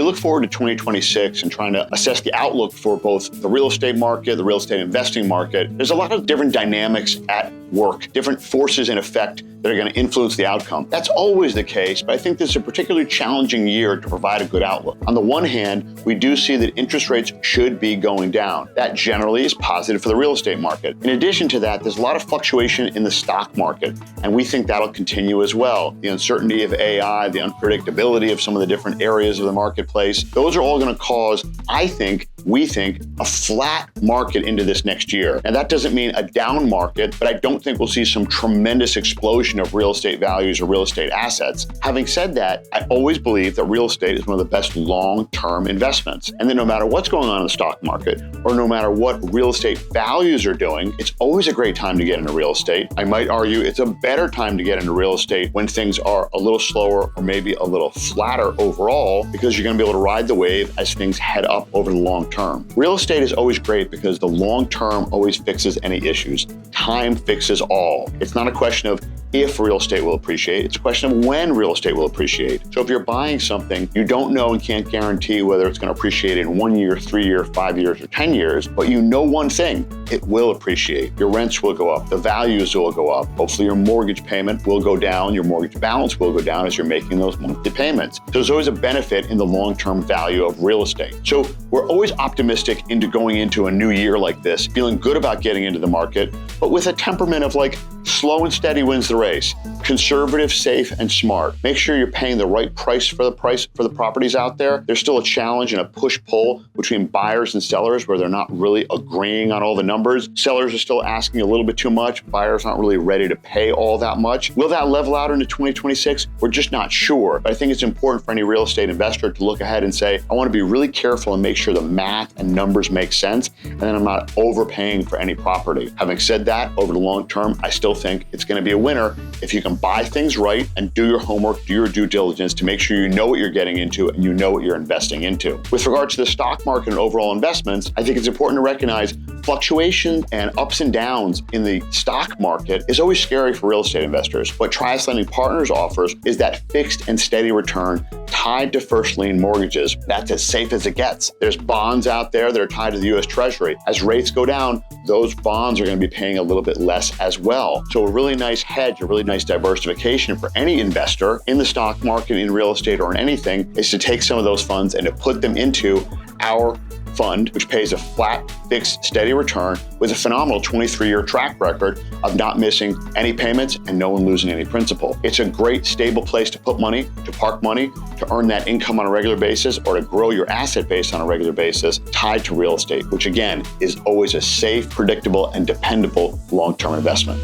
we look forward to 2026 and trying to assess the outlook for both the real estate market, the real estate investing market, there's a lot of different dynamics at work, different forces in effect that are going to influence the outcome. That's always the case, but I think this is a particularly challenging year to provide a good outlook. On the one hand, we do see that interest rates should be going down. That generally is positive for the real estate market. In addition to that, there's a lot of fluctuation in the stock market, and we think that'll continue as well. The uncertainty of AI, the unpredictability of some of the different areas of the marketplace, those are all going to cause, we think, a flat market into this next year. And that doesn't mean a down market, but I don't think we'll see some tremendous explosion of real estate values or real estate assets. Having said that, I always believe that real estate is one of the best long-term investments. And then no matter what's going on in the stock market, or no matter what real estate values are doing, it's always a great time to get into real estate. I might argue it's a better time to get into real estate when things are a little slower or maybe a little flatter overall, because you're going to be able to ride the wave as things head up over the long term. Real estate is always great because the long term always fixes any issues. Time fixes all. It's not a question of if real estate will appreciate, it's a question of when real estate will appreciate. So if you're buying something, you don't know and can't guarantee whether it's going to appreciate in 1 year, 3 years, 5 years, or 10 years, but you know one thing, it will appreciate. Your rents will go up, the values will go up. Hopefully your mortgage payment will go down, your mortgage balance will go down as you're making those monthly payments. So there's always a benefit in the long-term value of real estate. So we're always optimistic into going into a new year like this, feeling good about getting into the market, but with a temperament of like, slow and steady wins the race. Conservative, safe, and smart. Make sure you're paying the right price for the properties out there. There's still a challenge and a push-pull between buyers and sellers where they're not really agreeing on all the numbers. Sellers are still asking a little bit too much. Buyers aren't really ready to pay all that much. Will that level out into 2026? We're just not sure. But I think it's important for any real estate investor to look ahead and say, I want to be really careful and make sure the math and numbers make sense, and then I'm not overpaying for any property. Having said that, over the long term, I still think it's going to be a winner if you can buy things right and do your homework, do your due diligence to make sure you know what you're getting into and you know what you're investing into. With regard to the stock market and overall investments, I think it's important to recognize fluctuation and ups and downs in the stock market is always scary for real estate investors. What Trius Lending Partners offers is that fixed and steady return tied to first lien mortgages. That's as safe as it gets. There's bonds out there that are tied to the US Treasury. As rates go down, those bonds are going to be paying a little bit less as well. So a really nice hedge, a really nice diversification for any investor in the stock market, in real estate, or in anything is to take some of those funds and to put them into our fund, which pays a flat, fixed, steady return with a phenomenal 23-year track record of not missing any payments and no one losing any principal. It's a great, stable place to put money, to park money, to earn that income on a regular basis, or to grow your asset base on a regular basis tied to real estate, which again is always a safe, predictable, and dependable long-term investment.